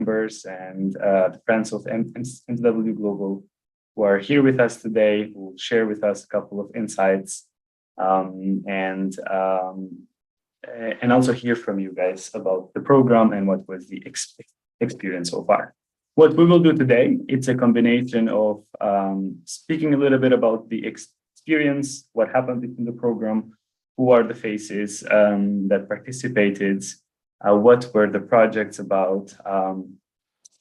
members and the friends of MCW Global who are here with us today, who will share with us a couple of insights and also hear from you guys about the program and what was the experience so far. What we will do today, it's a combination of speaking a little bit about the experience, what happened in the program, who are the faces that participated, what were the projects about,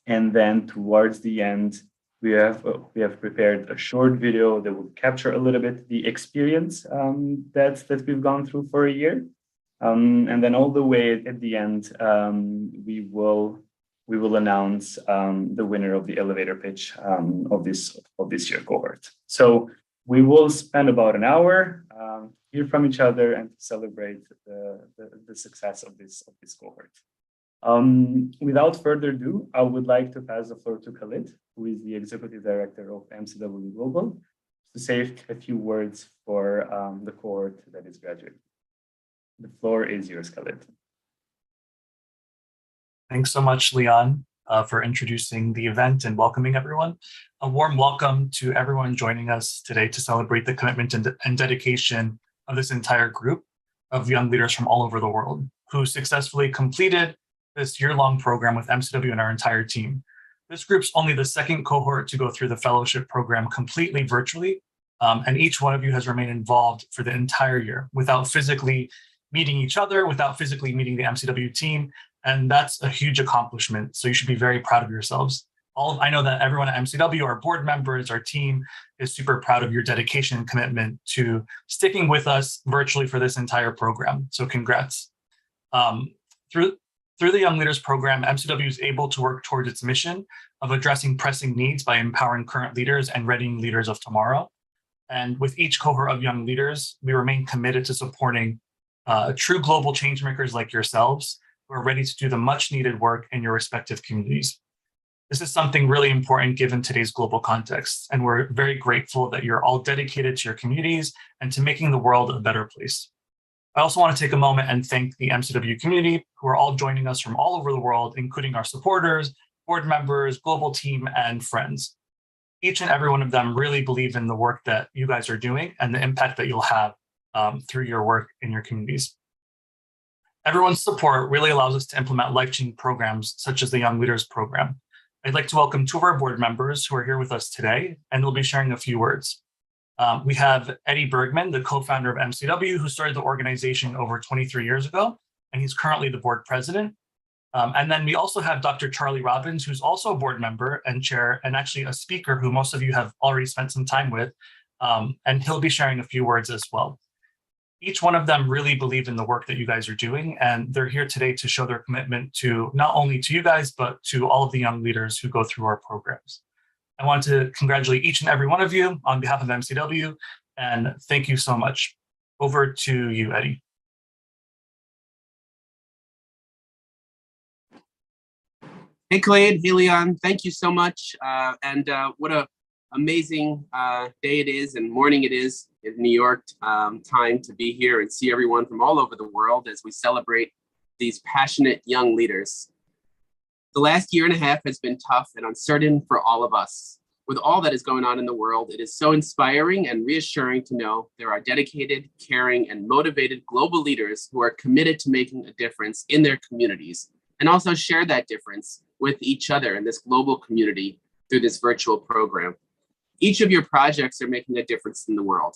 and then towards the end, we have prepared a short video that will capture a little bit the experience that we've gone through for a year, and then all the way at the end, we will announce the winner of the elevator pitch of this year cohort. So we will spend about an hour, hear from each other, and celebrate the success of this cohort. Without further ado, I would like to pass the floor to Khalid, who is the Executive Director of MCW Global, to say a few words for the cohort that is graduating. The floor is yours, Khalid. Thanks so much, Leon, for introducing the event and welcoming everyone. A warm welcome to everyone joining us today to celebrate the commitment and dedication of this entire group of young leaders from all over the world who successfully completed this year-long program with MCW and our entire team. This group's only the second cohort to go through the fellowship program completely virtually, and each one of you has remained involved for the entire year without physically meeting each other, without physically meeting the MCW team, and that's a huge accomplishment. So you should be very proud of yourselves. I know that everyone at MCW, our board members, our team is super proud of your dedication and commitment to sticking with us virtually for this entire program. So congrats. Through the Young Leaders Program, MCW is able to work towards its mission of addressing pressing needs by empowering current leaders and readying leaders of tomorrow. And with each cohort of young leaders, we remain committed to supporting true global change makers like yourselves who are ready to do the much needed work in your respective communities. This is something really important given today's global context, and we're very grateful that you're all dedicated to your communities and to making the world a better place. I also want to take a moment and thank the MCW community who are all joining us from all over the world, including our supporters, board members, global team, and friends. Each and every one of them really believe in the work that you guys are doing and the impact that you'll have through your work in your communities. Everyone's support really allows us to implement life-changing programs such as the Young Leaders Program. I'd like to welcome two of our board members who are here with us today, and they'll be sharing a few words. We have Eddie Bergman, the co-founder of MCW, who started the organization over 23 years ago, and he's currently the board president. And then we also have Dr. Charlie Robbins, who's also a board member and chair, and actually a speaker who most of you have already spent some time with, and he'll be sharing a few words as well. Each one of them really believe in the work that you guys are doing, and they're here today to show their commitment to not only to you guys, but to all of the young leaders who go through our programs. I want to congratulate each and every one of you on behalf of MCW, and thank you so much. Over to you, Eddie. Hey, Khalid, hey, Leon, thank you so much. What a amazing day it is and morning it is in New York time to be here and see everyone from all over the world as we celebrate these passionate young leaders. The last year and a half has been tough and uncertain for all of us. With all that is going on in the world, it is so inspiring and reassuring to know there are dedicated, caring, and motivated global leaders who are committed to making a difference in their communities and also share that difference with each other in this global community through this virtual program. Each of your projects are making a difference in the world.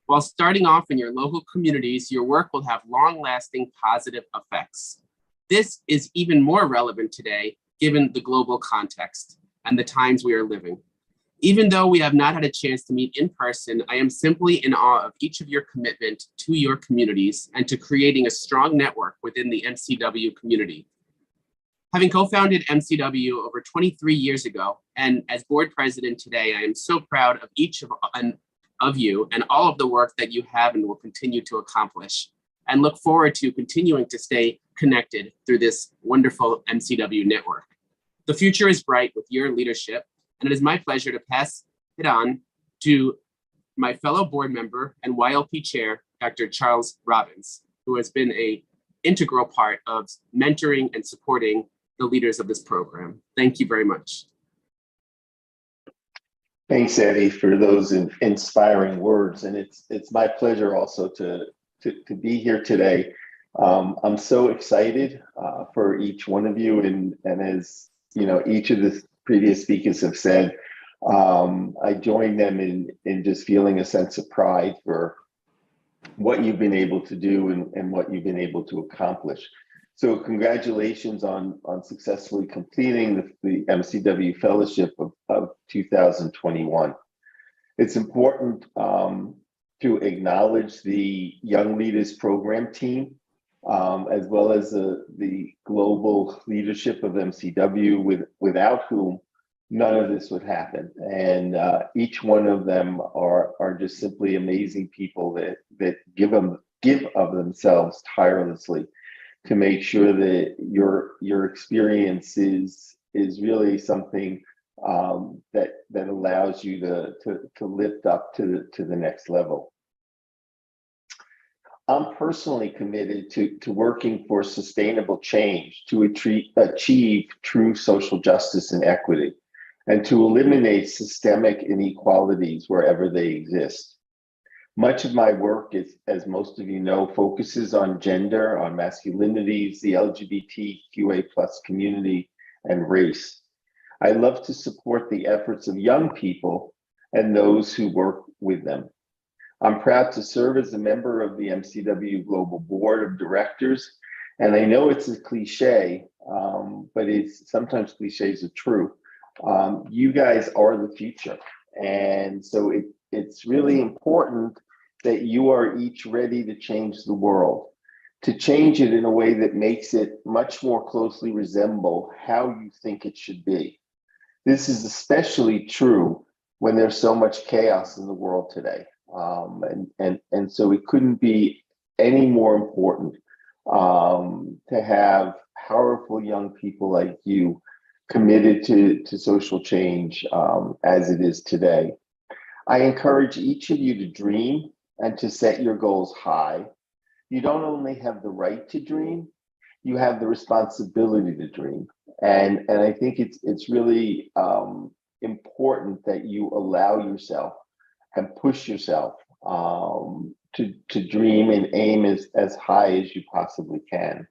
While starting off in your local communities, your work will have long-lasting positive effects. This is even more relevant today, given the global context and the times we are living. Even though we have not had a chance to meet in person, I am simply in awe of each of your commitment to your communities and to creating a strong network within the MCW community. Having co-founded MCW over 23 years ago, and as board president today, I am so proud of each of you and all of the work that you have and will continue to accomplish, and look forward to continuing to stay connected through this wonderful MCW network. The future is bright with your leadership, and it is my pleasure to pass it on to my fellow board member and YLP chair, Dr. Charles Robbins, who has been an integral part of mentoring and supporting the leaders of this program. Thank you very much. Thanks, Eddie, for those inspiring words, and it's my pleasure also to be here today. I'm so excited for each one of you, and as you know, each of the previous speakers have said, I join them in just feeling a sense of pride for what you've been able to do and what you've been able to accomplish. So congratulations on successfully completing the MCW Fellowship of 2021. It's important to acknowledge the Young Leaders Program team, as well as the global leadership of MCW, without whom none of this would happen. And each one of them are just simply amazing people that give of themselves tirelessly to make sure that your experience is really something that allows you to lift up to the next level. I'm personally committed to working for sustainable change to achieve true social justice and equity, and to eliminate systemic inequalities wherever they exist. Much of my work is, as most of you know, focuses on gender, on masculinities, the LGBTQA+ community, and race. I love to support the efforts of young people and those who work with them. I'm proud to serve as a member of the MCW Global Board of Directors, and I know it's a cliche, but sometimes cliches are true. You guys are the future, and so it's really important that you are each ready to change the world, to change it in a way that makes it much more closely resemble how you think it should be. This is especially true when there's so much chaos in the world today. And so it couldn't be any more important to have powerful young people like you committed to social change as it is today. I encourage each of you to dream and to set your goals high. You don't only have the right to dream, you have the responsibility to dream. And I think it's really important that you allow yourself and push yourself to dream and aim as high as you possibly can.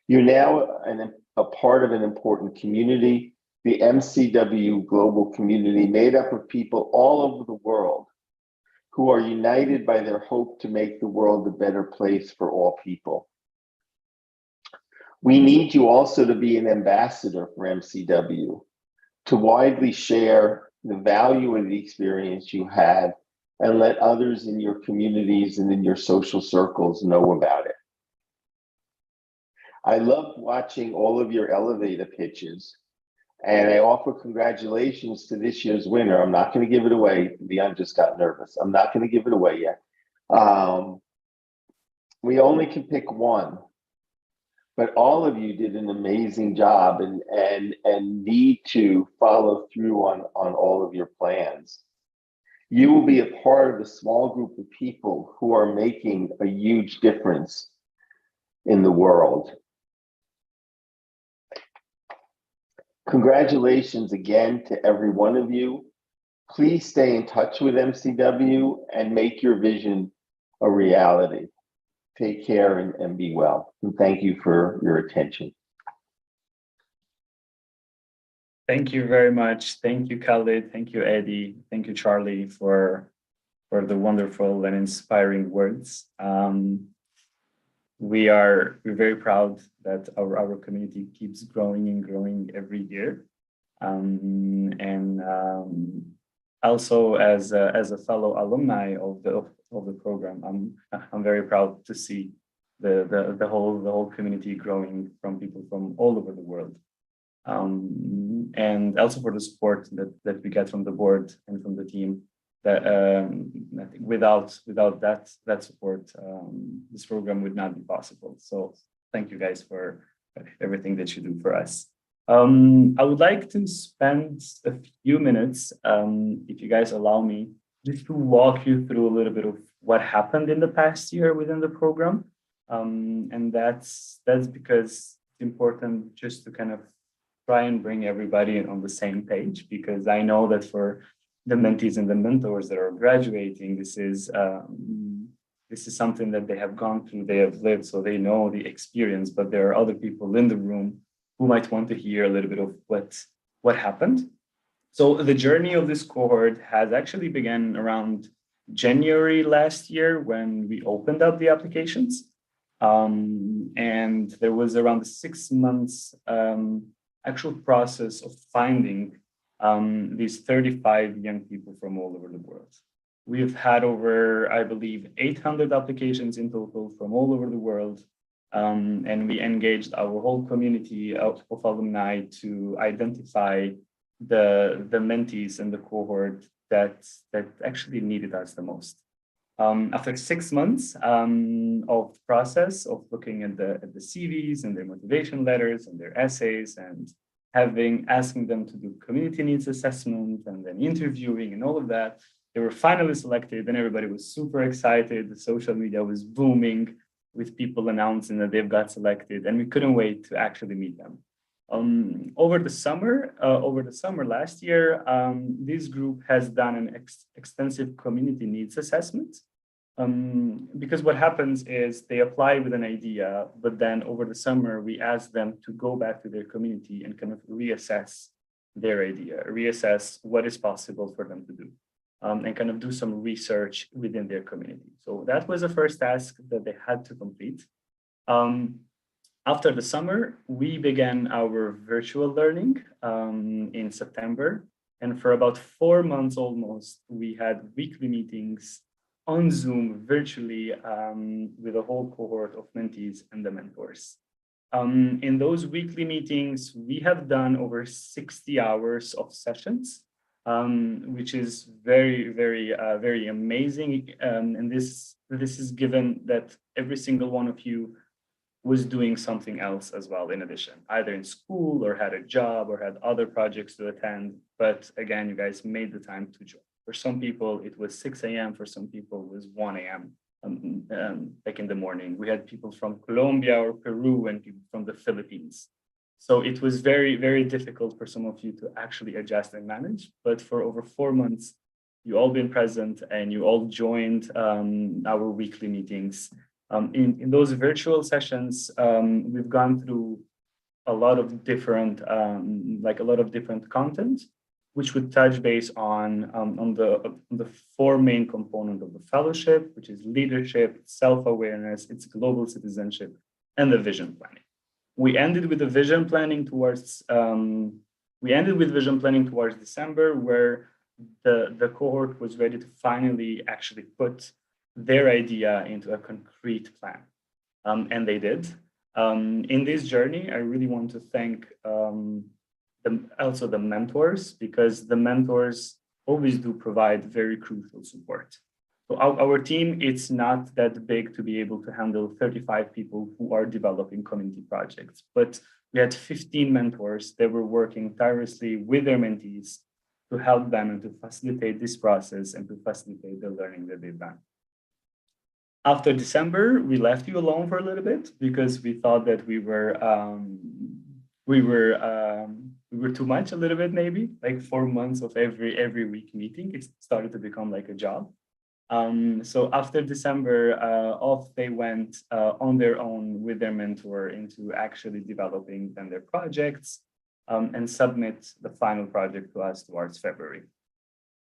You're now a part of an important community, the MCW global community, made up of people all over the world who are united by their hope to make the world a better place for all people. We need you also to be an ambassador for MCW, to widely share the value of the experience you had and let others in your communities and in your social circles know about it. I loved watching all of your elevator pitches, and I offer congratulations to this year's winner. I'm not going to give it away. Leon just got nervous. I'm not going to give it away yet. We only can pick one, but all of you did an amazing job and need to follow through on all of your plans. You will be a part of a small group of people who are making a huge difference in the world. Congratulations again to every one of you. Please stay in touch with MCW and make your vision a reality. Take care and be well. And thank you for your attention. Thank you very much. Thank you, Khalid. Thank you, Eddie. Thank you, Charlie, for the wonderful and inspiring words. We're very proud that our community keeps growing and growing every year. Also as a fellow alumni of the program, I'm very proud to see the whole community growing from people from all over the world. And also for the support that we get from the board and from the team. That I think without that support, this program would not be possible. So thank you guys for everything that you do for us. I would like to spend a few minutes, if you guys allow me, just to walk you through a little bit of what happened in the past year within the program. And that's because important just to kind of try and bring everybody on the same page, because I know that for the mentees and the mentors that are graduating, this is something that they have gone through, they have lived, so they know the experience, but there are other people in the room who might want to hear a little bit of what happened. So the journey of this cohort has actually begun around January last year when we opened up the applications. And there was around 6 months actual process of finding these 35 young people from all over the world. We've had over, I believe, 800 applications in total from all over the world. And we engaged our whole community of alumni to identify the mentees and the cohort that actually needed us the most. After 6 months of process of looking at the CVs and their motivation letters and their essays and asking them to do community needs assessment and then interviewing and all of that, they were finally selected and everybody was super excited. The social media was booming with people announcing that they've got selected, and we couldn't wait to actually meet them. Over the summer last year, this group has done an extensive community needs assessment. Because what happens is they apply with an idea, but then over the summer, we ask them to go back to their community and kind of reassess their idea, reassess what is possible for them to do, and kind of do some research within their community. So that was the first task that they had to complete. After the summer, we began our virtual learning in September. And for about 4 months almost, we had weekly meetings on Zoom virtually with a whole cohort of mentees and the mentors. In those weekly meetings, we have done over 60 hours of sessions, which is very, very amazing. And this is given that every single one of you was doing something else as well in addition, either in school or had a job or had other projects to attend. But again, you guys made the time to join. For some people, it was 6 a.m. For some people, it was 1 a.m. Like in the morning. We had people from Colombia or Peru and people from the Philippines. So it was very, very difficult for some of you to actually adjust and manage. But for over 4 months, you all been present and you all joined our weekly meetings. In those virtual sessions, we've gone through a lot of different, content, which would touch base on the 4 main components of the fellowship, which is leadership, self-awareness, its global citizenship, and the vision planning. We ended with the vision planning towards December, where the cohort was ready to finally actually put their idea into a concrete plan, and they did. In this journey, I really want to thank also the mentors, because the mentors always do provide very crucial support. So our team, it's not that big to be able to handle 35 people who are developing community projects, but we had 15 mentors that were working tirelessly with their mentees to help them and to facilitate this process and to facilitate the learning that they've done. After December, we left you alone for a little bit because we thought that we were too much a little bit, maybe like 4 months of every week meeting. It started to become like a job. So after December, off they went on their own with their mentor into actually developing then their projects and submit the final project to us towards February.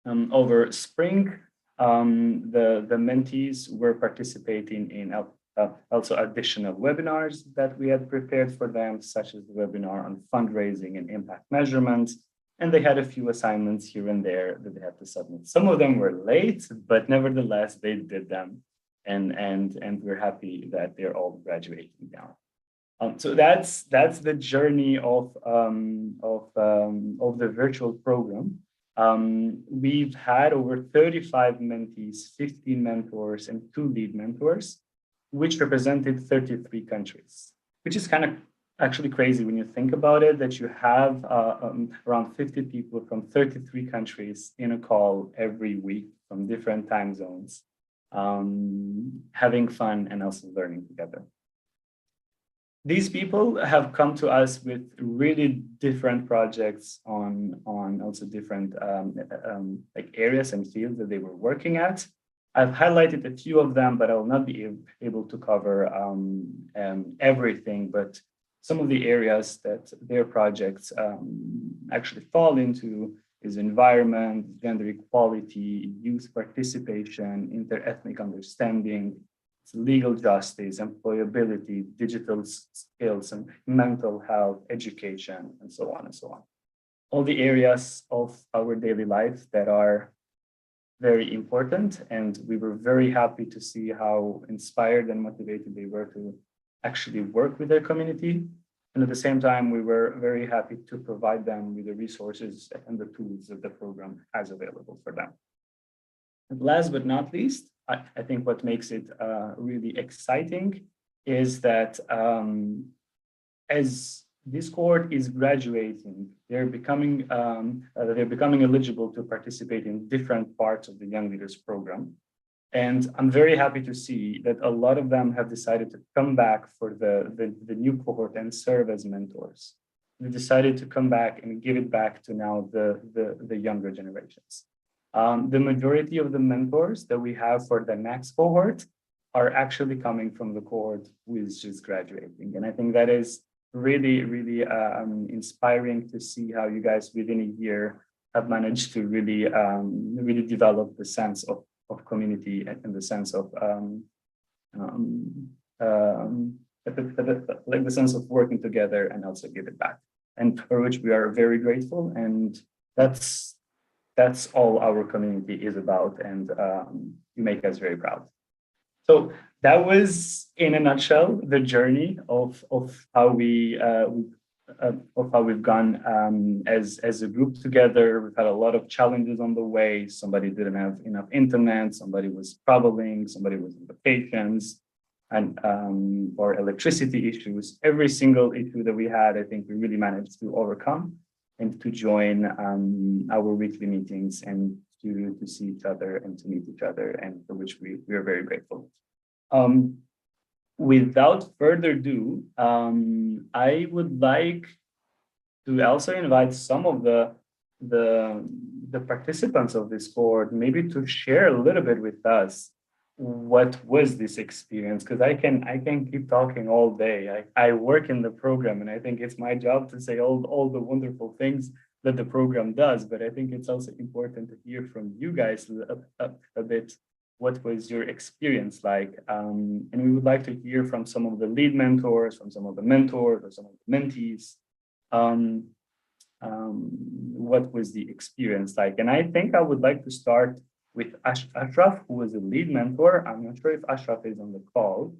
Over spring, the mentees were participating in also additional webinars that we had prepared for them, such as the webinar on fundraising and impact measurement. And they had a few assignments here and there that they had to submit. Some of them were late, but nevertheless, they did them. And we're happy that they're all graduating now. So that's the journey of the virtual program. We've had over 35 mentees, 15 mentors, and 2 lead mentors, which represented 33 countries, which is kind of actually crazy when you think about it, that you have around 50 people from 33 countries in a call every week from different time zones, having fun and also learning together. these people have come to us with really different projects on also different like areas and fields that they were working at. I've highlighted a few of them, but I will not be able to cover everything. But some of the areas that their projects actually fall into is environment, gender equality, youth participation, interethnic understanding, legal justice, employability, digital skills, and mental health, education, and so on and so on. All the areas of our daily life that are very important, and we were very happy to see how inspired and motivated they were to actually work with their community. And at the same time, we were very happy to provide them with the resources and the tools that the program has available for them. And last but not least, I think what makes it really exciting is that as this cohort is graduating, they're becoming eligible to participate in different parts of the Young Leaders Program. And I'm very happy to see that a lot of them have decided to come back for the new cohort and serve as mentors. They decided to come back and give it back to now the younger generations. The majority of the mentors that we have for the next cohort are actually coming from the cohort who is just graduating. And I think that is really, really inspiring to see how you guys within a year have managed to really, really develop the sense of community and the sense of like the sense of working together and also give it back, and for which we are very grateful. And that's all our community is about, and you make us very proud. So that was, in a nutshell, the journey of how we've gone as a group together. We've had a lot of challenges on the way. Somebody didn't have enough internet, somebody was traveling, somebody was on vacations, and or electricity issues. Every single issue that we had, I think we really managed to overcome and to join our weekly meetings and to see each other and to meet each other, and for which we are very grateful. Without further ado, I would like to also invite some of the participants of this cohort maybe to share a little bit with us what was this experience, because I can keep talking all day. I work in the program, and I think it's my job to say all the wonderful things that the program does, but I think it's also important to hear from you guys a bit. What was your experience like? And we would like to hear from some of the lead mentors, from some of the mentors, or some of the mentees. What was the experience like? And I think I would like to start with Ashraf, who was a lead mentor. I'm not sure if Ashraf is on the call.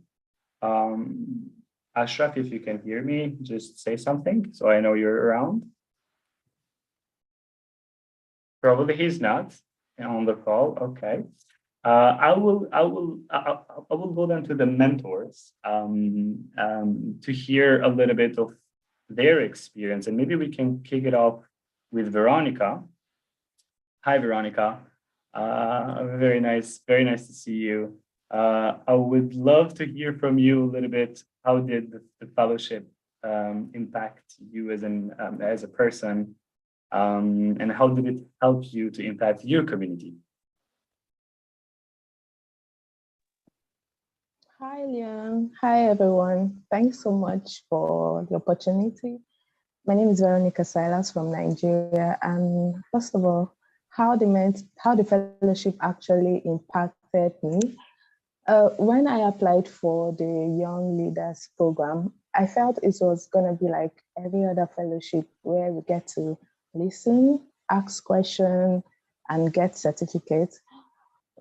Ashraf, if you can hear me, just say something so I know you're around. Probably he's not on the call. Okay. I will go then to the mentors to hear a little bit of their experience, and maybe we can kick it off with Veronica. Hi, Veronica. Very nice to see you. I would love to hear from you a little bit. How did the fellowship impact you as a person, and how did it help you to impact your community? Hi, Liam. Hi, everyone. Thanks so much for the opportunity. My name is Veronica Silas from Nigeria. And first of all, how the fellowship actually impacted me. When I applied for the Young Leaders Program, I felt it was going to be like every other fellowship where we get to listen, ask questions, and get certificates.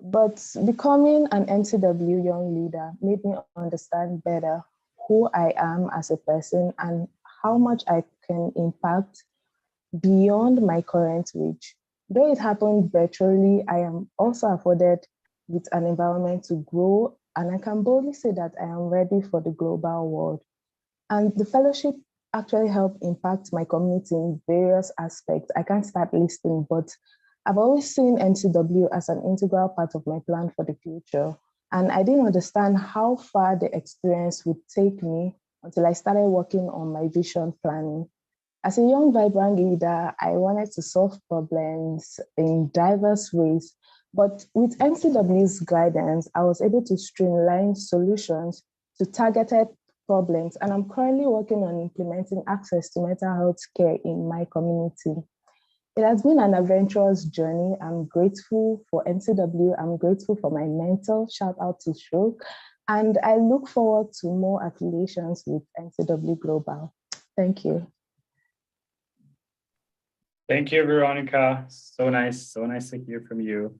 But becoming an MCW young leader made me understand better who I am as a person and how much I can impact beyond my current reach. Though it happened virtually, I am also afforded with an environment to grow, and I can boldly say that I am ready for the global world. And the fellowship actually helped impact my community in various aspects. I can't start listing, but I've always seen MCW as an integral part of my plan for the future. And I didn't understand how far the experience would take me until I started working on my vision planning. As a young, vibrant leader, I wanted to solve problems in diverse ways. But with MCW's guidance, I was able to streamline solutions to targeted problems. And I'm currently working on implementing access to mental health care in my community. It has been an adventurous journey. I'm grateful for MCW. I'm grateful for my mentor. Shout out to Shuk. And I look forward to more affiliations with MCW Global. Thank you. Thank you, Veronica. So nice to hear from you.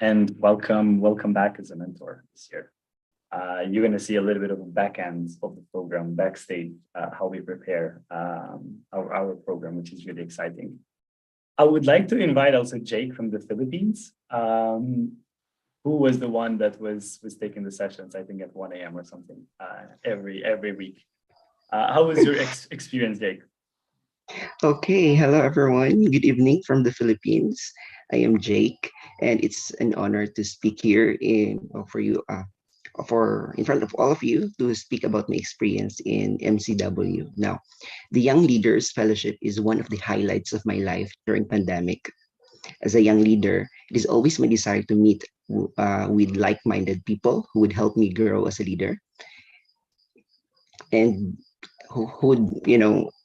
And welcome back as a mentor this year. You're going to see a little bit of the back end of the program, backstage, how we prepare our program, which is really exciting. I would like to invite also Jake from the Philippines, who was the one that was taking the sessions, I think at 1 a.m. or something, every week. How was your experience, Jake? Okay, hello everyone. Good evening from the Philippines. I am Jake, and it's an honor to speak here for you, in front of all of you to speak about my experience in MCW. Now, the Young Leaders Fellowship is one of the highlights of my life during pandemic. As a young leader, it is always my desire to meet with like-minded people who would help me grow as a leader, and who would,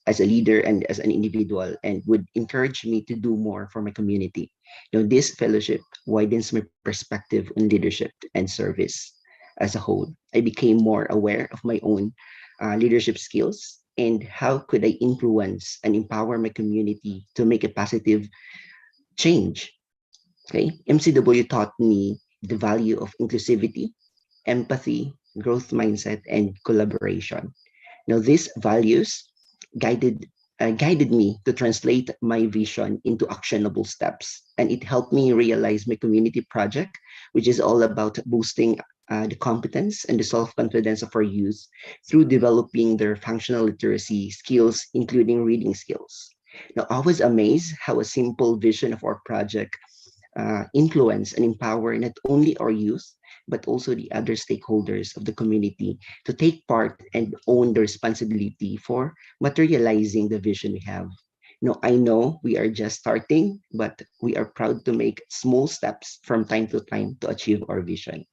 as a leader and as an individual, and would encourage me to do more for my community. This fellowship widens my perspective on leadership and service as a whole. I became more aware of my own leadership skills and how could I influence and empower my community to make a positive change. Okay, MCW taught me the value of inclusivity, empathy, growth mindset, and collaboration. Now, these values guided me to translate my vision into actionable steps, and it helped me realize my community project, which is all about boosting the competence and the self-confidence of our youth through developing their functional literacy skills, including reading skills. Now, I was amazed how a simple vision of our project influence and empower not only our youth, but also the other stakeholders of the community to take part and own the responsibility for materializing the vision we have. I know we are just starting, but we are proud to make small steps from time to time to achieve our vision.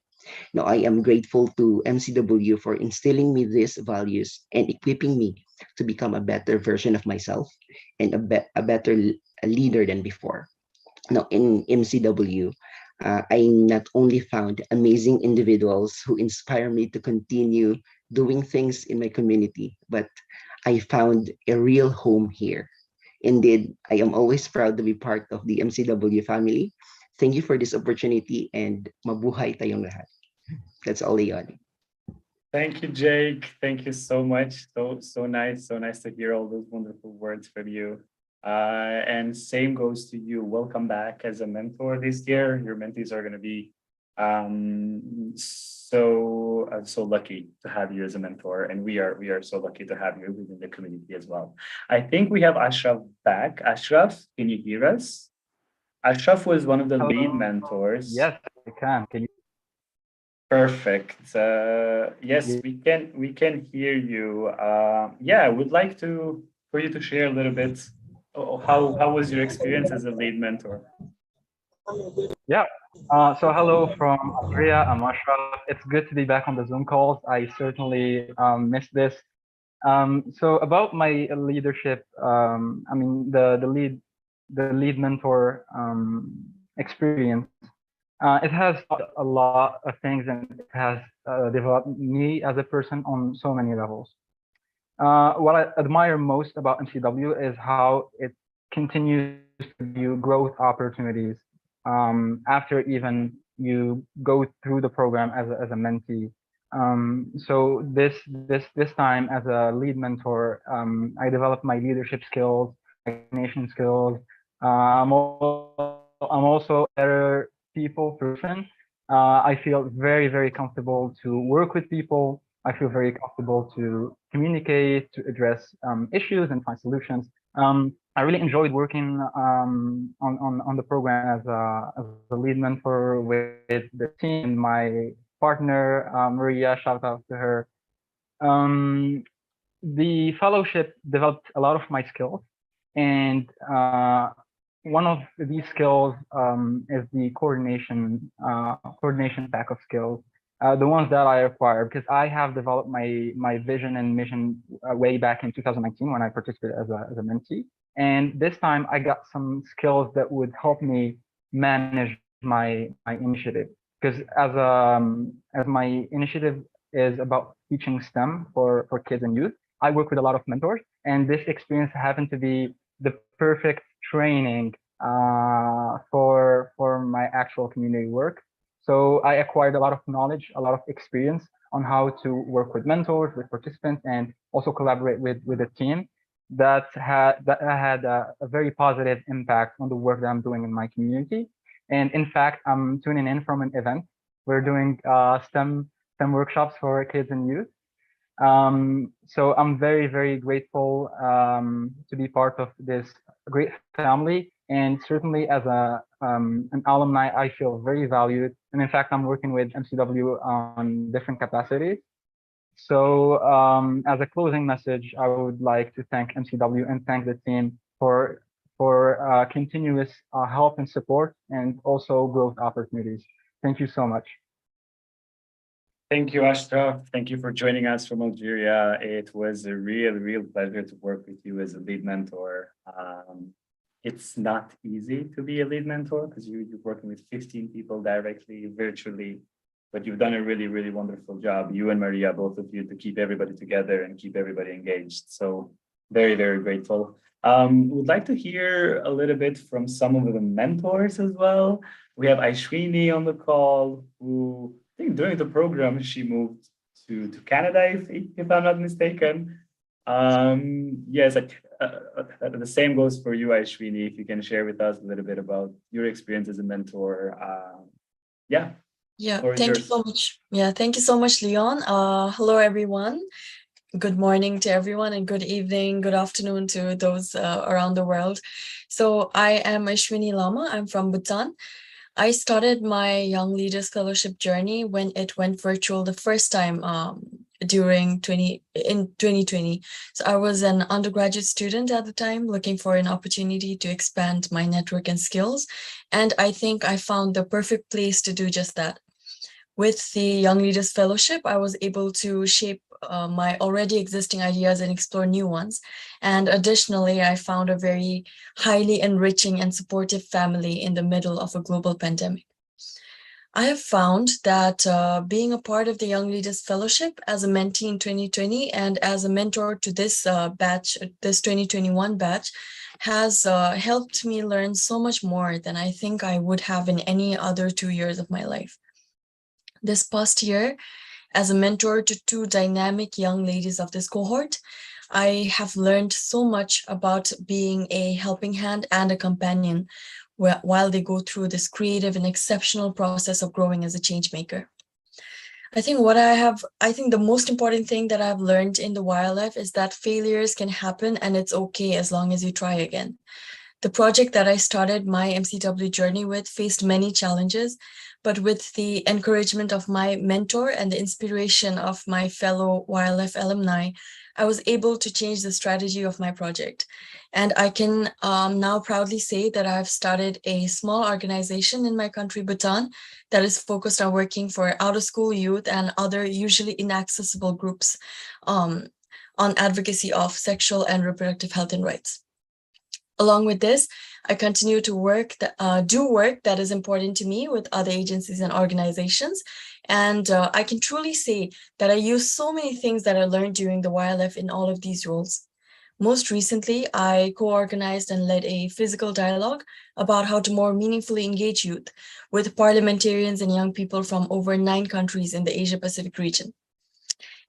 Now, I am grateful to MCW for instilling me these values and equipping me to become a better version of myself and a better leader than before. Now, in MCW, I not only found amazing individuals who inspire me to continue doing things in my community, but I found a real home here. Indeed, I am always proud to be part of the MCW family. Thank you for this opportunity and mabuhay tayong lahat. That's all, Leon. Thank you, Jake. Thank you so much. So nice to hear all those wonderful words from you. And same goes to you. Welcome back as a mentor this year. Your mentees are going to be so lucky to have you as a mentor, and we are so lucky to have you within the community as well. I think we have Ashraf back. Ashraf, can you hear us? Ashraf was one of the lead mentors. Yes, I can. Can you? Perfect. Yes, we can hear you. Yeah, I would like for you to share a little bit. How was your experience as a lead mentor? Yeah. So hello from Algeria. I'm Ashraf. It's good to be back on the Zoom calls. I certainly missed this. So about my leadership, I mean the lead mentor experience. It has taught a lot of things, and it has developed me as a person on so many levels. What I admire most about MCW is how it continues to view growth opportunities after even you go through the program as a mentee. So this time as a lead mentor, I developed my leadership skills, my coordination skills. I'm also a better people person. I feel very comfortable to work with people. I feel very comfortable to communicate, to address issues and find solutions. I really enjoyed working on the program as a lead mentor with the team. My partner Maria, shout out to her. The fellowship developed a lot of my skills, and one of these skills is the coordination pack of skills, the ones that I acquired because I have developed my vision and mission way back in 2019 when I participated as a mentee. And this time I got some skills that would help me manage my initiative, because as my initiative is about teaching STEM for kids and youth, I work with a lot of mentors, and this experience happened to be the perfect training for my actual community work. So I acquired a lot of knowledge, a lot of experience on how to work with mentors, with participants, and also collaborate with a team that had a very positive impact on the work that I'm doing in my community. And in fact, I'm tuning in from an event. We're doing STEM workshops for kids and youth. So I'm very, very grateful to be part of this great family. And certainly as an alumni, I feel very valued. And in fact, I'm working with MCW on different capacities. So as a closing message, I would like to thank MCW and thank the team for continuous help and support, and also growth opportunities. Thank you so much. Thank you, Ashraf. Thank you for joining us from Algeria. It was a real pleasure to work with you as a lead mentor. It's not easy to be a lead mentor because you're working with 15 people directly, virtually, but you've done a really wonderful job, you and Maria, both of you, to keep everybody together and keep everybody engaged. So very grateful. Would like to hear a little bit from some of the mentors as well. We have Aishwini on the call, who I think during the program, she moved to Canada, if I'm not mistaken. Yes, the same goes for you, Aishwini, if you can share with us a little bit about your experience as a mentor. Yeah, thank you so much. Thank you so much, Leon. Hello, everyone. Good morning to everyone, and good evening, good afternoon to those around the world. So I am Ashwini Lama. I'm from Bhutan. I started my Young Leaders Fellowship journey when it went virtual the first time in 2020. So I was an undergraduate student at the time, looking for an opportunity to expand my network and skills. And I think I found the perfect place to do just that. With the Young Leaders Fellowship, I was able to shape my already existing ideas and explore new ones. And additionally, I found a very highly enriching and supportive family in the middle of a global pandemic. I have found that being a part of the Young Leaders Fellowship as a mentee in 2020 and as a mentor to this batch, this 2021 batch, has helped me learn so much more than I think I would have in any other 2 years of my life. This past year, as a mentor to 2 dynamic young ladies of this cohort, I have learned so much about being a helping hand and a companion while they go through this creative and exceptional process of growing as a change maker. I think the most important thing that I've learned in the YLF is that failures can happen and it's okay as long as you try again. The project that I started my MCW journey with faced many challenges, but with the encouragement of my mentor and the inspiration of my fellow YLF alumni, I was able to change the strategy of my project. And I can now proudly say that I've started a small organization in my country, Bhutan, that is focused on working for out-of-school youth and other usually inaccessible groups on advocacy of sexual and reproductive health and rights. Along with this, I continue to do work that is important to me with other agencies and organizations. And I can truly say that I use so many things that I learned during the YLF in all of these roles. Most recently, I co-organized and led a physical dialogue about how to more meaningfully engage youth with parliamentarians and young people from over 9 countries in the Asia-Pacific region.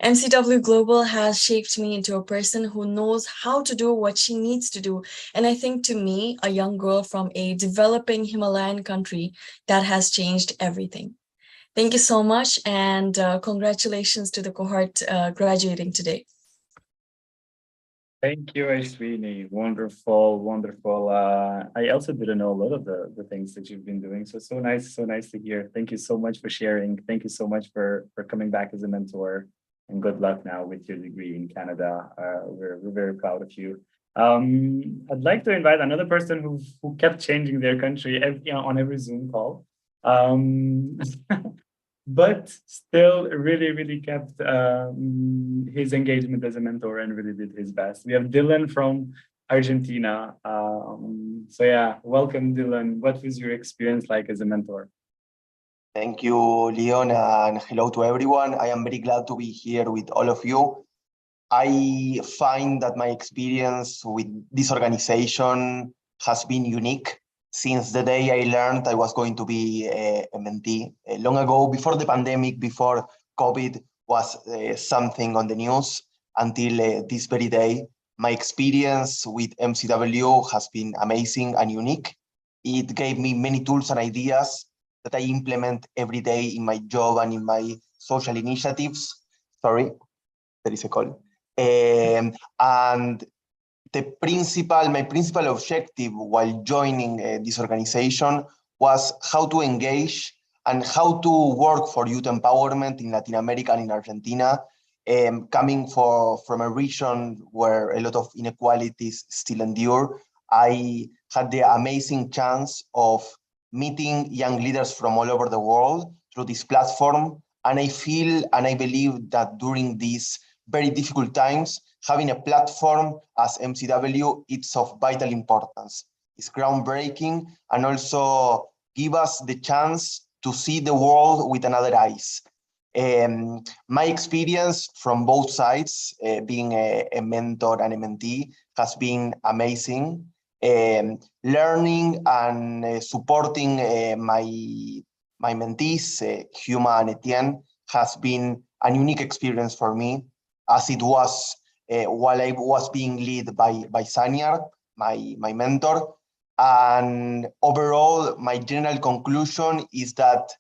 MCW Global has shaped me into a person who knows how to do what she needs to do. And I think to me, a young girl from a developing Himalayan country, that has changed everything. Thank you so much. And congratulations to the cohort graduating today. Thank you, Ashwini. Wonderful. I also didn't know a lot of the things that you've been doing. So nice to hear. Thank you so much for sharing. Thank you so much for coming back as a mentor. and good luck now with your degree in Canada. We're very proud of you. I'd like to invite another person who kept changing their country on every Zoom call. But still really kept his engagement as a mentor and really did his best. We have Dylan from Argentina. So yeah, welcome Dylan. What was your experience like as a mentor? Thank you, Leon, and hello to everyone. I am very glad to be here with all of you. I find that my experience with this organization has been unique since the day I learned I was going to be a mentee. Long ago, before the pandemic, before COVID was something on the news, until this very day, my experience with MCW has been amazing and unique. It gave me many tools and ideas that I implement every day in my job and in my social initiatives. Sorry, there is a call. And my principal objective while joining this organization was how to engage and how to work for youth empowerment in Latin America and in Argentina, coming from a region where a lot of inequalities still endure. I had the amazing chance of meeting young leaders from all over the world through this platform. And I feel and I believe that during these very difficult times, having a platform as MCW, it's of vital importance. It's groundbreaking and also give us the chance to see the world with another eyes. My experience from both sides, being a mentor and a mentee, has been amazing. Learning and supporting my mentees, Huma and Etienne, has been a unique experience for me, as it was while I was being led by Sanyar, my mentor. And overall, my general conclusion is that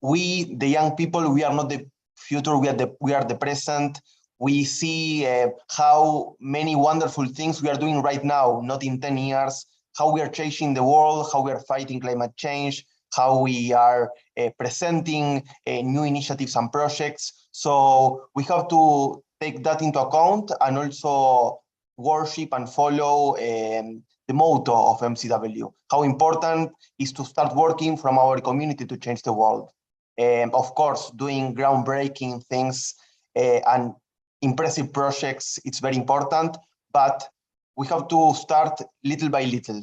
we, the young people, we are not the future, we are the present. We see how many wonderful things we are doing right now, not in 10 years, how we are changing the world, how we are fighting climate change, how we are presenting new initiatives and projects. So we have to take that into account and also worship and follow the motto of MCW. How important is to start working from our community to change the world. Of course, doing groundbreaking things and impressive projects, it's very important, but we have to start little by little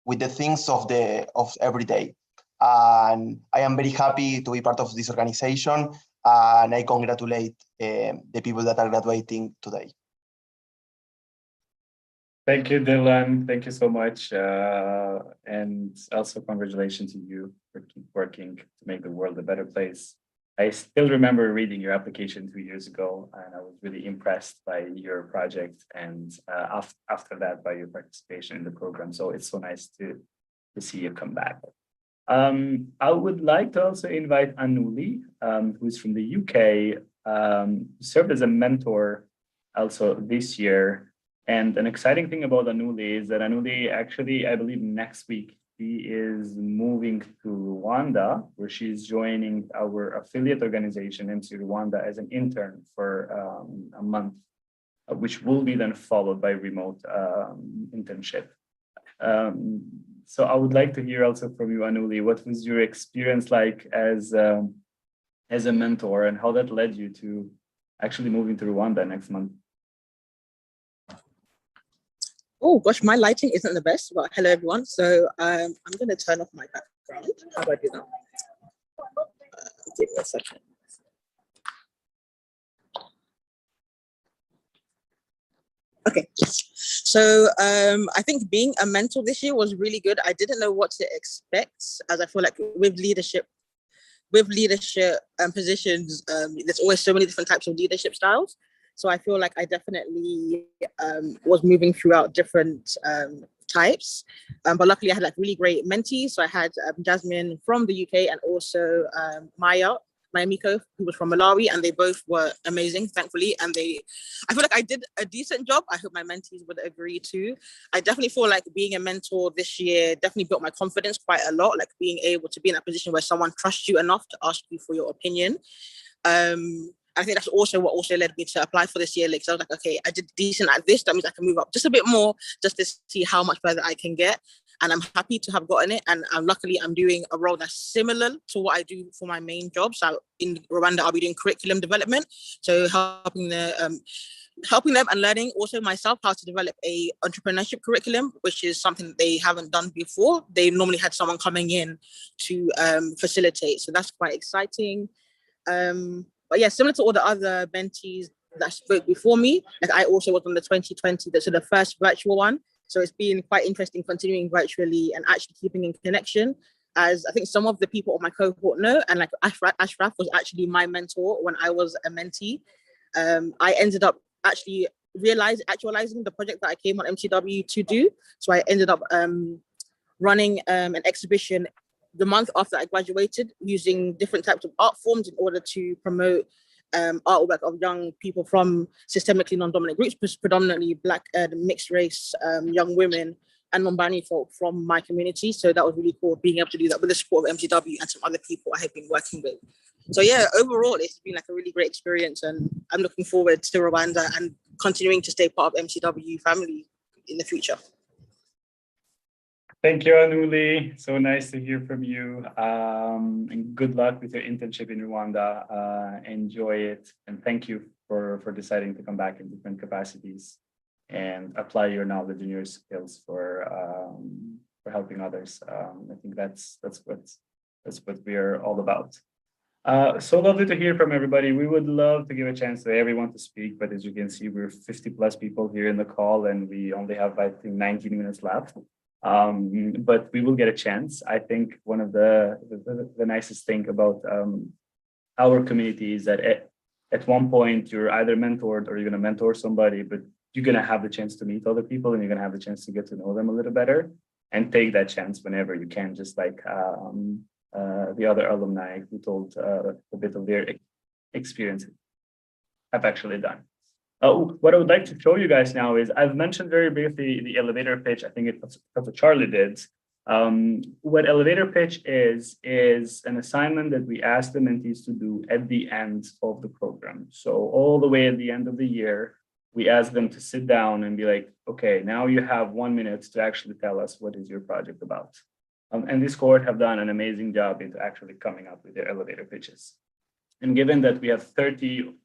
with the things of every day. And I am very happy to be part of this organization, and I congratulate the people that are graduating today. Thank you, Dylan. Thank you so much. And also congratulations to you for keep working to make the world a better place. I still remember reading your application 2 years ago, and I was really impressed by your project and after that by your participation in the program. So it's so nice to see you come back. I would like to also invite Anuli, who's from the UK, served as a mentor also this year. And an exciting thing about Anuli is that Anuli actually, I believe next week, she is moving to Rwanda, where she's joining our affiliate organization, MC Rwanda, as an intern for a month, which will be then followed by remote internship. So I would like to hear also from you, Anuli, what was your experience like as a mentor and how that led you to actually moving to Rwanda next month? Oh gosh, my lighting isn't the best, but hello everyone. So I'm going to turn off my background. How do I do that? Give me a second. Okay, so I think being a mentor this year was really good. I didn't know what to expect, as I feel like with leadership positions, there's always so many different types of leadership styles. So I feel like I definitely was moving throughout different types. But luckily I had like really great mentees. So I had Jasmine from the UK and also Maya Miko, who was from Malawi, and they both were amazing, thankfully. And I feel like I did a decent job. I hope my mentees would agree too. I definitely feel like being a mentor this year definitely built my confidence quite a lot, like being able to be in a position where someone trusts you enough to ask you for your opinion. I think that's also what also led me to apply for this year. Like, so I was like, okay, I did decent at this. That means I can move up just a bit more, just to see how much further I can get. And I'm happy to have gotten it. And luckily, I'm doing a role that's similar to what I do for my main job. So in Rwanda, I'll be doing curriculum development. So helping them and learning also myself how to develop a entrepreneurship curriculum, which is something they haven't done before. They normally had someone coming in to facilitate. So that's quite exciting. But yeah, similar to all the other mentees that spoke before me, like I also was on the 2020, so the first virtual one. So it's been quite interesting continuing virtually and actually keeping in connection, as I think some of the people on my cohort know. And like Ashraf was actually my mentor when I was a mentee. I ended up actually actualizing the project that I came on MCW to do. So I ended up running an exhibition the month after I graduated, using different types of art forms in order to promote artwork of young people from systemically non-dominant groups, predominantly Black mixed race young women and non-binary folk from my community. So that was really cool, being able to do that with the support of MCW and some other people I have been working with. So yeah, overall, it's been like a really great experience, and I'm looking forward to Rwanda and continuing to stay part of MCW family in the future. Thank you, Anuli. So nice to hear from you. And good luck with your internship in Rwanda. Enjoy it. And thank you for deciding to come back in different capacities and apply your knowledge and your skills for helping others. I think that's what we're all about. So lovely to hear from everybody. We would love to give a chance to everyone to speak, but as you can see, we're 50+ people here in the call, and we only have, I think, 19 minutes left. But we will get a chance. I think one of the nicest thing about our community is that at one point you're either mentored or you're going to mentor somebody, but you're going to have the chance to meet other people, and you're going to have the chance to get to know them a little better, and take that chance whenever you can, just like the other alumni who told a bit of their experience have actually done. What I would like to show you guys now is, I've mentioned very briefly the elevator pitch. I think that's what Charlie did. What elevator pitch is an assignment that we ask the mentees to do at the end of the program. So all the way at the end of the year, we ask them to sit down and be like, okay, now you have 1 minute to actually tell us what is your project about. And this cohort have done an amazing job into actually coming up with their elevator pitches. And given that we have 31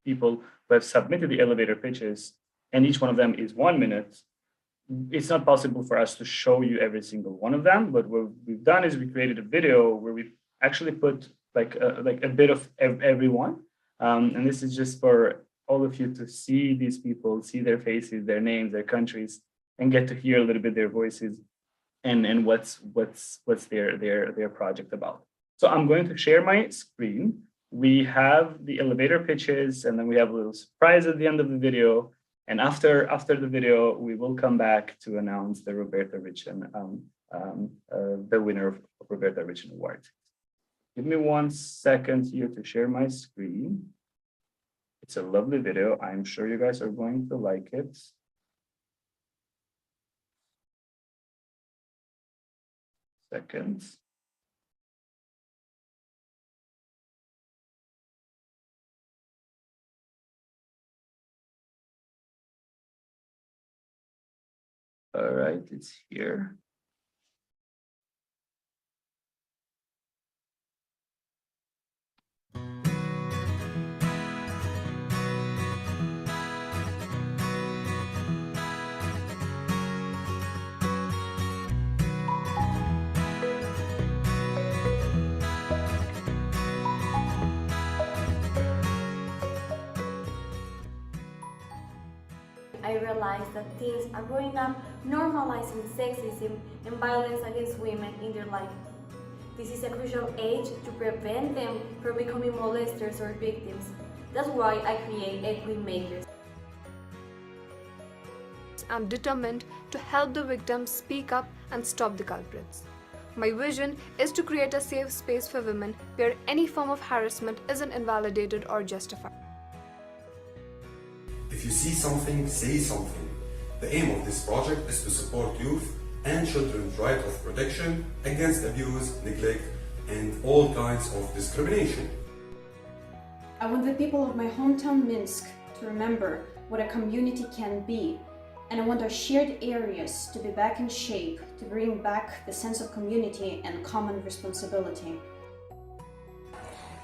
people who have submitted the elevator pitches, and each one of them is 1 minute, it's not possible for us to show you every single one of them. But what we've done is we created a video where we actually put like a bit of everyone. And this is just for all of you to see these people, see their faces, their names, their countries, and get to hear a little bit their voices and what's their project about. So I'm going to share my screen. We have the elevator pitches, and then we have a little surprise at the end of the video. And after the video, we will come back to announce the Roberta Richen, the winner of Roberta Richen Award. Give me 1 second here to share my screen. It's a lovely video. I'm sure you guys are going to like it. Seconds. All right, it's here. I realized that teens are growing up normalizing sexism and violence against women in their life. This is a crucial age to prevent them from becoming molesters or victims. That's why I create Equity Makers. I'm determined to help the victims speak up and stop the culprits. My vision is to create a safe space for women where any form of harassment isn't invalidated or justified. If you see something, say something. The aim of this project is to support youth and children's right of protection against abuse, neglect, and all kinds of discrimination. I want the people of my hometown Minsk to remember what a community can be, and I want our shared areas to be back in shape, to bring back the sense of community and common responsibility.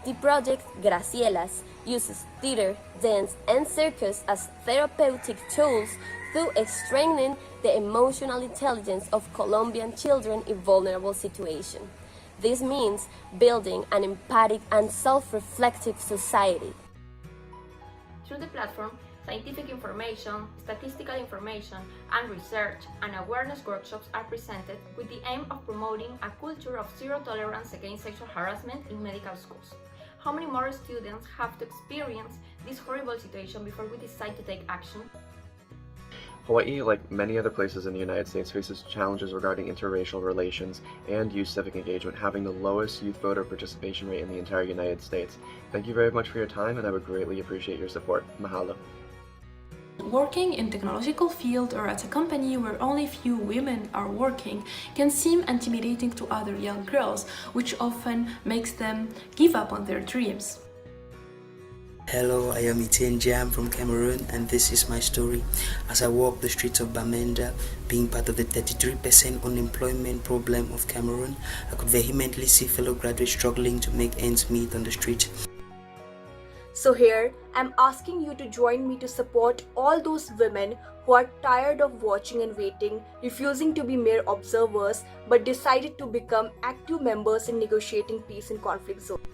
The project Gracielas uses theater, dance, and circus as therapeutic tools through strengthening the emotional intelligence of Colombian children in vulnerable situations. This means building an empathic and self-reflective society. Through the platform, scientific information, statistical information, and research and awareness workshops are presented with the aim of promoting a culture of zero tolerance against sexual harassment in medical schools. How many more students have to experience this horrible situation before we decide to take action? Hawaii, like many other places in the United States, faces challenges regarding interracial relations and youth civic engagement, having the lowest youth voter participation rate in the entire United States. Thank you very much for your time, and I would greatly appreciate your support. Mahalo. Working in technological field or at a company where only few women are working can seem intimidating to other young girls, which often makes them give up on their dreams. Hello, I am Etienne Jam from Cameroon, and this is my story. As I walk the streets of Bamenda, being part of the 33% unemployment problem of Cameroon, I could vehemently see fellow graduates struggling to make ends meet on the street. So here, I'm asking you to join me to support all those women who are tired of watching and waiting, refusing to be mere observers, but decided to become active members in negotiating peace in conflict zones.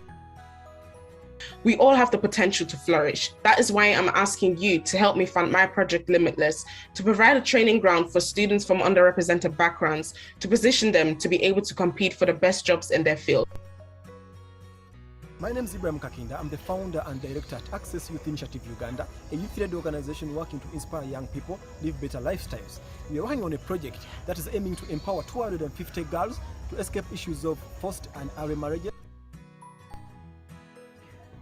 We all have the potential to flourish. That is why I'm asking you to help me fund my project Limitless, to provide a training ground for students from underrepresented backgrounds, to position them to be able to compete for the best jobs in their field. My name is Ibrahim Kakinda. I'm the founder and director at Access Youth Initiative Uganda, a youth-led organization working to inspire young people live better lifestyles. We are working on a project that is aiming to empower 250 girls to escape issues of forced and early marriages.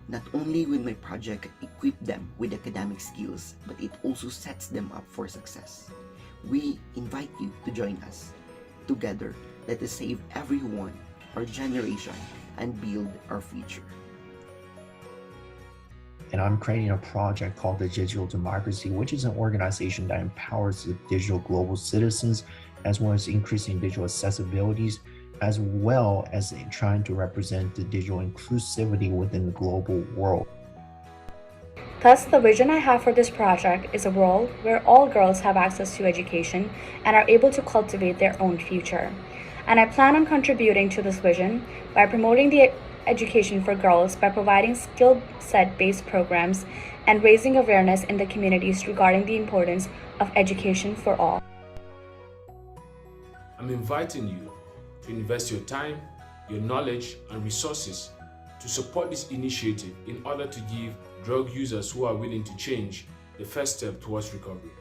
Not only will my project equip them with academic skills, but it also sets them up for success. We invite you to join us. Together, let us save everyone, our generation, and build our future. And I'm creating a project called the Digital Democracy, which is an organization that empowers the digital global citizens, as well as increasing digital accessibilities, as well as trying to represent the digital inclusivity within the global world. Thus, the vision I have for this project is a world where all girls have access to education and are able to cultivate their own future. And I plan on contributing to this vision by promoting the education for girls by providing skill set-based programs and raising awareness in the communities regarding the importance of education for all. I'm inviting you to invest your time, your knowledge, and resources to support this initiative in order to give drug users who are willing to change the first step towards recovery.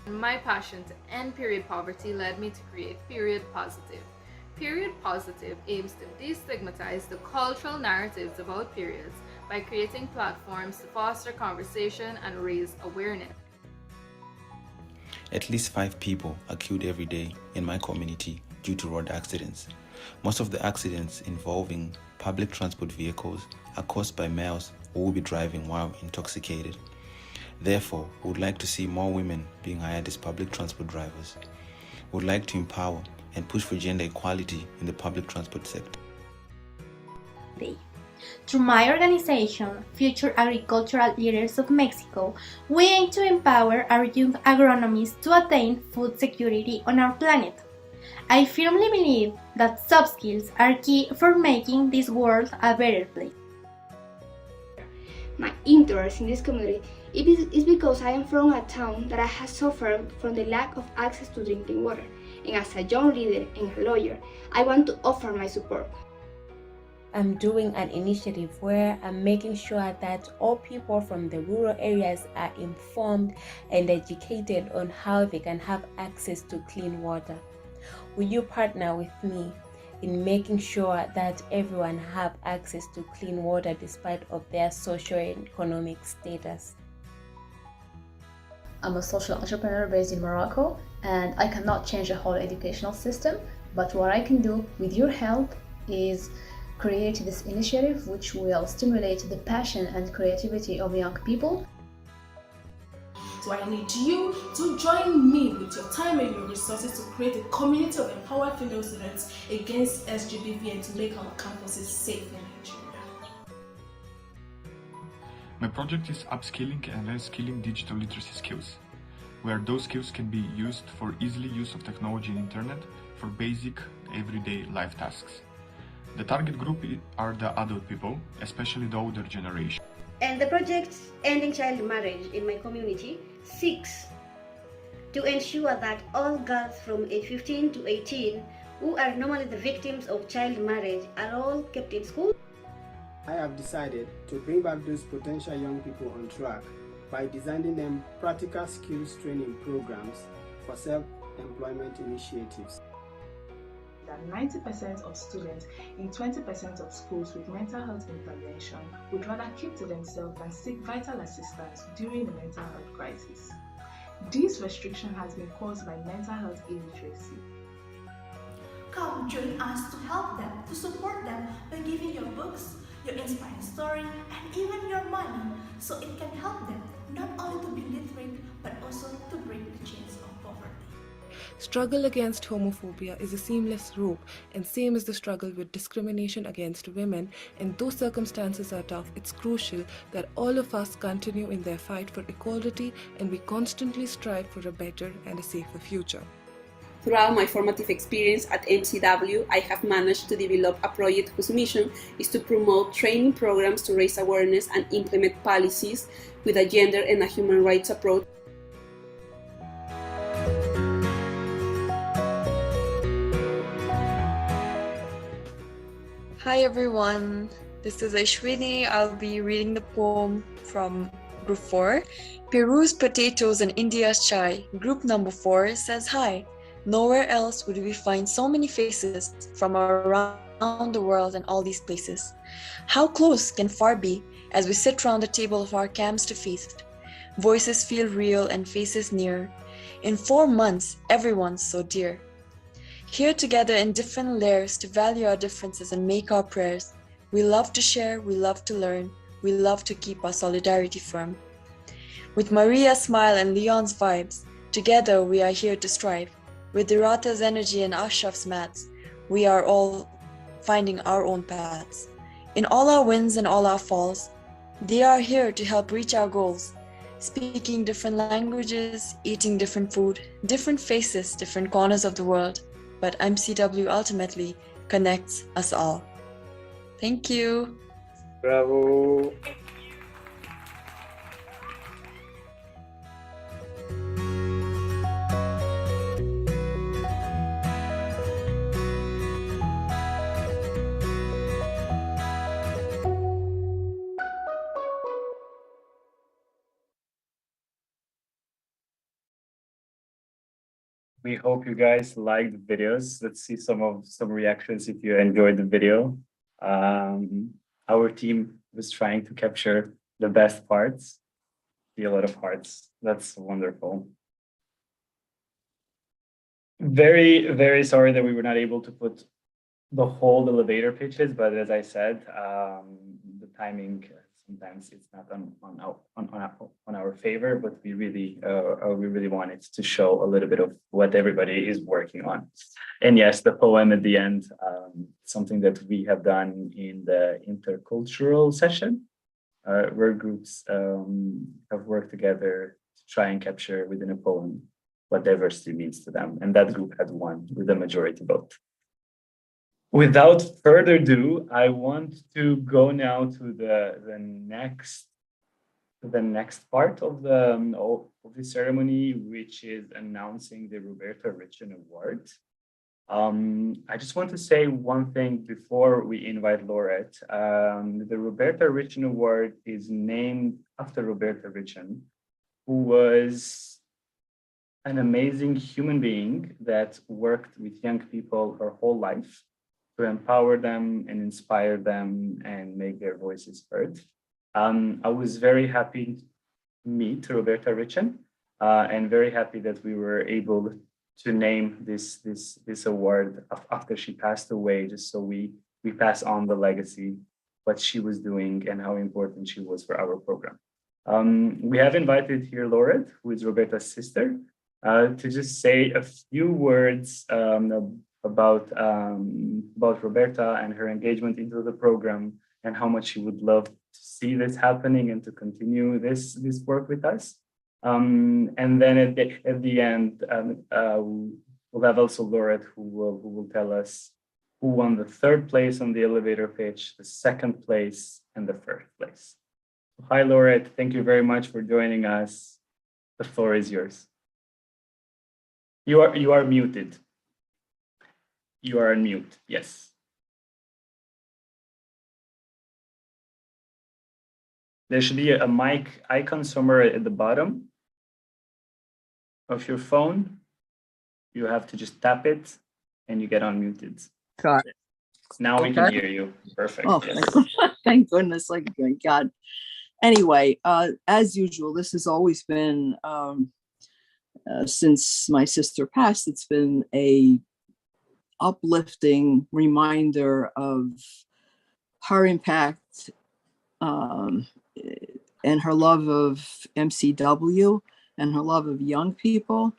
My passion to end period poverty led me to create Period Positive. Period Positive aims to destigmatize the cultural narratives about periods by creating platforms to foster conversation and raise awareness. At least 5 people are killed every day in my community due to road accidents. Most of the accidents involving public transport vehicles are caused by males who will be driving while intoxicated. Therefore, we would like to see more women being hired as public transport drivers. We would like to empower and push for gender equality in the public transport sector. Through my organization, Future Agricultural Leaders of Mexico, we aim to empower our young agronomists to attain food security on our planet. I firmly believe that soft skills are key for making this world a better place. My interest in this community is because I am from a town that has suffered from the lack of access to drinking water, and as a young leader and a lawyer, I want to offer my support. I'm doing an initiative where I'm making sure that all people from the rural areas are informed and educated on how they can have access to clean water. Will you partner with me in making sure that everyone have access to clean water despite of their socio-economic status? I'm a social entrepreneur based in Morocco, and I cannot change the whole educational system, but what I can do with your help is create this initiative which will stimulate the passion and creativity of young people. So I need you to join me with your time and your resources to create a community of empowered female students against SGBV and to make our campuses safe in Nigeria. My project is upskilling and reskilling digital literacy skills, where those skills can be used for easily use of technology and internet for basic everyday life tasks. The target group are the adult people, especially the older generation. And the project Ending Child Marriage in my community seeks to ensure that all girls from age 15 to 18 who are normally the victims of child marriage are all kept in school. I have decided to bring back those potential young people on track by designing them practical skills training programs for self-employment initiatives. That 90% of students in 20% of schools with mental health intervention would rather keep to themselves than seek vital assistance during the mental health crisis. This restriction has been caused by mental health illiteracy. Come join us to help them, to support them by giving your books, your inspiring story, and even your money, so it can help them not only to be literate but also to break the chains of poverty. Struggle against homophobia is a seamless rope, and same is the struggle with discrimination against women. And though circumstances are tough, it's crucial that all of us continue in their fight for equality and we constantly strive for a better and a safer future. Throughout my formative experience at MCW, I have managed to develop a project whose mission is to promote training programs to raise awareness and implement policies with a gender and a human rights approach. Hi everyone, this is Ashwini. I'll be reading the poem from Group 4. Peru's potatoes and India's chai. Group number 4 says hi. Nowhere else would we find so many faces from around the world and all these places. How close can far be as we sit round the table of our camps to feast? Voices feel real and faces near. In 4 months, everyone's so dear. Here together in different layers to value our differences and make our prayers. We love to share, we love to learn, we love to keep our solidarity firm. With Maria's smile and Leon's vibes, together we are here to strive. With Dirata's energy and Ashraf's mats, we are all finding our own paths. In all our wins and all our falls, they are here to help reach our goals. Speaking different languages, eating different food, different faces, different corners of the world. But MCW ultimately connects us all. Thank you. Bravo. We hope you guys liked the videos. Let's see some reactions if you enjoyed the video. Our team was trying to capture the best parts. See a lot of hearts. That's wonderful. Very, very sorry that we were not able to put the whole elevator pitches, but as I said, the timing sometimes it's not on our favor, but we really wanted to show a little bit of what everybody is working on. And yes, the poem at the end, something that we have done in the intercultural session, where groups have worked together to try and capture within a poem what diversity means to them. And that group had won with a majority vote. Without further ado, I want to go now to the next part of the ceremony, which is announcing the Roberta Richen Award. I just want to say one thing before we invite laureate. The Roberta Richen Award is named after Roberta Richen, who was an amazing human being that worked with young people her whole life to empower them and inspire them and make their voices heard. I was very happy to meet Roberta Richen and very happy that we were able to name this award after she passed away, just so we we pass on the legacy, what she was doing and how important she was for our program. We have invited here Laurette, who is Roberta's sister, to just say a few words about Roberta and her engagement into the program and how much she would love to see this happening and to continue this work with us. And then at the end, we'll have also Laurette who will tell us who won the third place on the elevator pitch, the second place, and the first place. Hi, Laurette. Thank you very much for joining us. The floor is yours. You are muted. You are on mute. Yes. There should be a mic icon somewhere at the bottom of your phone. You have to just tap it and you get unmuted. Got it. Now we can hear you. Perfect. Oh, yes. thank goodness. Like, God. Anyway, as usual, this has always been, since my sister passed, it's been a uplifting reminder of her impact and her love of MCW and her love of young people.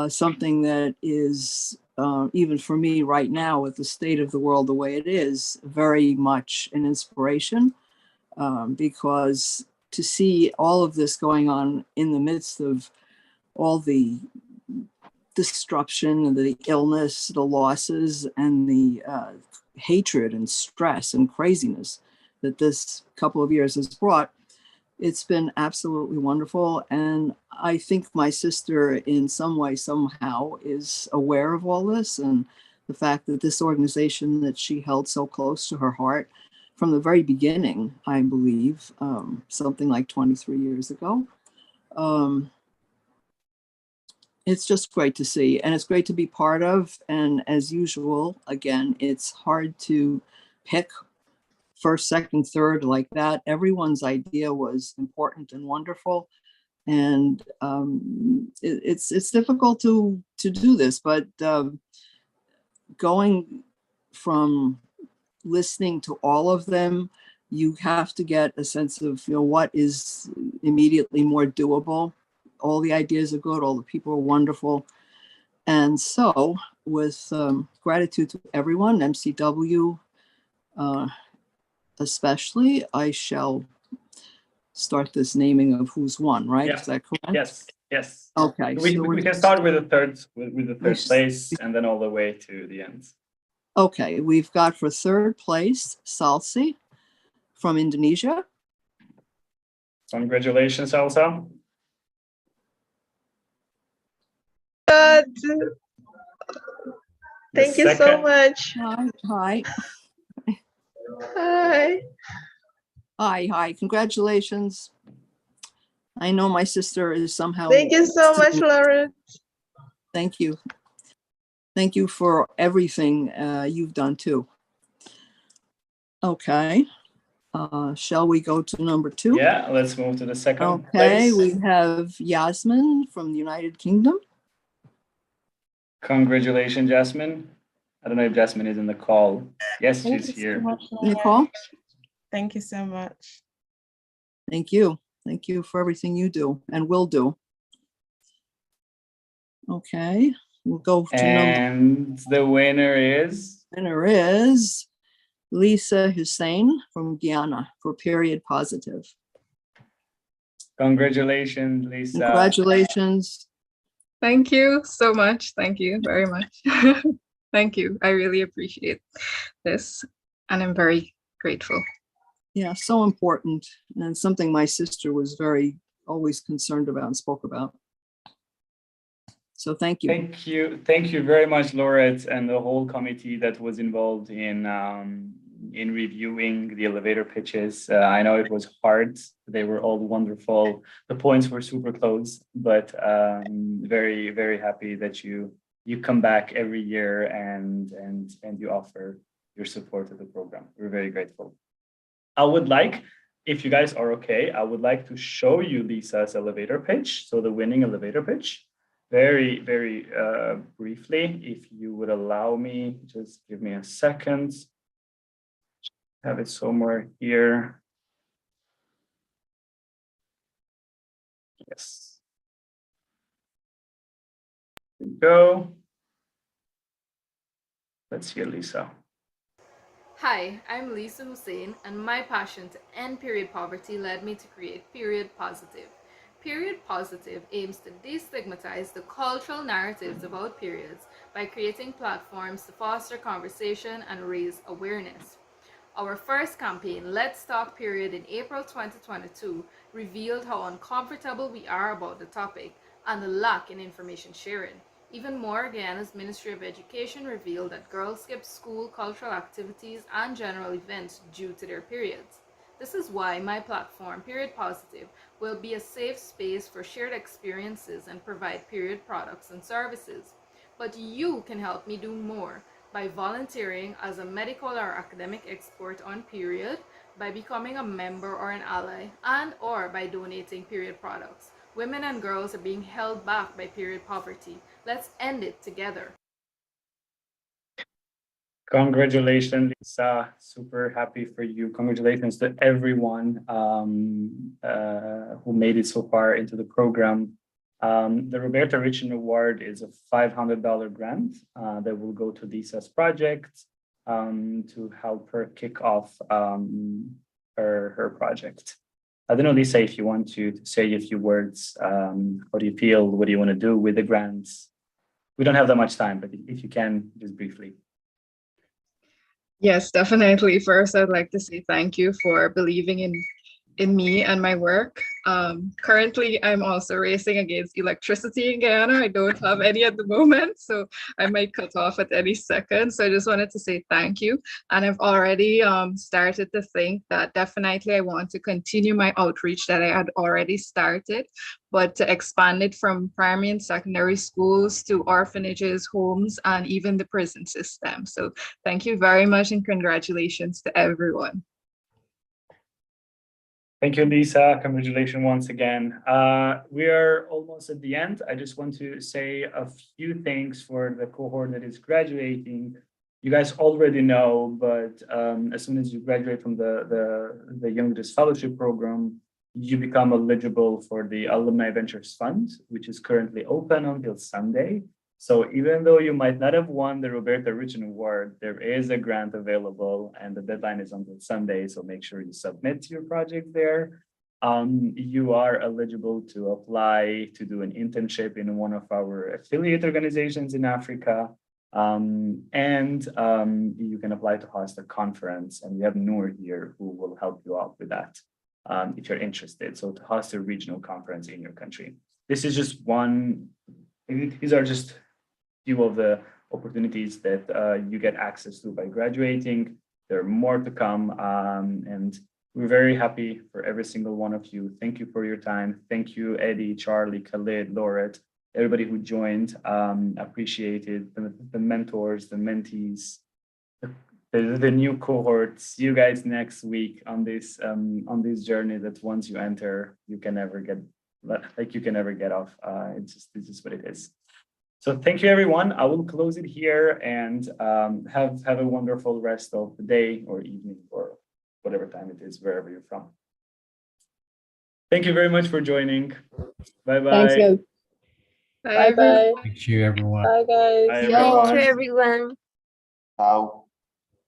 Something that is, even for me right now, with the state of the world the way it is, very much an inspiration, because to see all of this going on in the midst of all the disruption, the illness, the losses, and the hatred and stress and craziness that this couple of years has brought, it's been absolutely wonderful. And I think my sister in some way, somehow, is aware of all this, and the fact that this organization that she held so close to her heart from the very beginning, I believe, something like 23 years ago. It's just great to see, and it's great to be part of. And as usual, again, it's hard to pick first, second, third like that. Everyone's idea was important and wonderful, and it's difficult to do this. But going from listening to all of them, you have to get a sense of what is immediately more doable. All the ideas are good. All the people are wonderful. And so with gratitude to everyone, MCW especially, I shall start this naming of who's won, right? Yeah. Is that correct? Yes, yes. Okay. We can start with the third place and then all the way to the end. Okay, we've got for third place, Salsi from Indonesia. Congratulations, Elsa. Thank you so much. Hi. Hi. Hi. Congratulations. I know my sister is somehow. Thank you so much, Lauren. Thank you. Thank you for everything you've done too. Okay. Shall we go to number 2? Yeah, let's move to the second place. Okay, place. we have Yasmin from the United Kingdom. Congratulations, Jasmine. I don't know if Jasmine is in the call. Yes, she's here. Nicole? Thank you so much. Thank you. Thank you for everything you do and will do. Okay, we'll go to and the winner is? Winner is Lisa Hussein from Guyana for period positive. Congratulations, Lisa. Congratulations. Thank you so much. Thank you very much. Thank you. I really appreciate this, and I'm very grateful. Yeah, so important, and something my sister was always concerned about and spoke about. So thank you. Thank you very much, Laurette, and the whole committee that was involved in reviewing the elevator pitches. I know it was hard. They were all wonderful. The points were super close, but very, very happy that you come back every year and you offer your support to the program. We're very grateful. I would like, if you guys are okay, I would like to show you Lisa's elevator pitch. So the winning elevator pitch. Very, very briefly, if you would allow me, just give me a second. have it somewhere here. Yes. Here we go. Let's hear Lisa. Hi, I'm Lisa Hussein, and my passion to end period poverty led me to create Period Positive. Period Positive aims to destigmatize the cultural narratives about periods by creating platforms to foster conversation and raise awareness. Our first campaign, Let's Talk Period, in April 2022, revealed how uncomfortable we are about the topic and the lack in information sharing. Even more, Guyana's Ministry of Education revealed that girls skip school, cultural activities, and general events due to their periods. This is why my platform, Period Positive, will be a safe space for shared experiences and provide period products and services. But you can help me do more by volunteering as a medical or academic expert on period, by becoming a member or an ally, and or by donating period products. Women and girls are being held back by period poverty. Let's end it together. Congratulations, Lisa. Super happy for you. Congratulations to everyone who made it so far into the program. The Roberta Richin Award is a $500 grant that will go to Lisa's project to help her kick off her project. I don't know, Lisa, if you want to say a few words. How do you feel? What do you want to do with the grants? We don't have that much time, but if you can, just briefly. Yes, definitely. First, I'd like to say thank you for believing in me and my work. Currently, I'm also racing against electricity in Guyana. I don't have any at the moment, so I might cut off at any second. So I just wanted to say thank you. And I've already started to think that definitely I want to continue my outreach that I had already started, but to expand it from primary and secondary schools to orphanages, homes, and even the prison system. So thank you very much and congratulations to everyone. Thank you, Lisa. Congratulations once again. We are almost at the end. I just want to say a few things for the cohort that is graduating. You guys already know, but as soon as you graduate from the Young Leaders Fellowship program, you become eligible for the Alumni Ventures Fund, which is currently open until Sunday. So even though you might not have won the Roberta Richin Award, there is a grant available and the deadline is until Sunday. So make sure you submit your project there. You are eligible to apply to do an internship in one of our affiliate organizations in Africa. You can apply to host a conference, and we have Noor here who will help you out with that if you're interested. So to host a regional conference in your country. This is just one, these are just few of the opportunities that you get access to by graduating. There are more to come, and we're very happy for every single one of you. Thank you for your time. Thank you, Eddie, Charlie, Khalid, Lauret, everybody who joined. Appreciated the mentors, the mentees, the new cohorts. See you guys next week on this journey that once you enter, you can never get off. It's just what it is. So thank you, everyone. I will close it here and have a wonderful rest of the day or evening or whatever time it is, wherever you're from. Thank you very much for joining. Bye-bye. Thanks, guys. Bye-bye. Thank you, everyone. Bye, guys. Bye, Thank everyone. you, everyone. Ciao.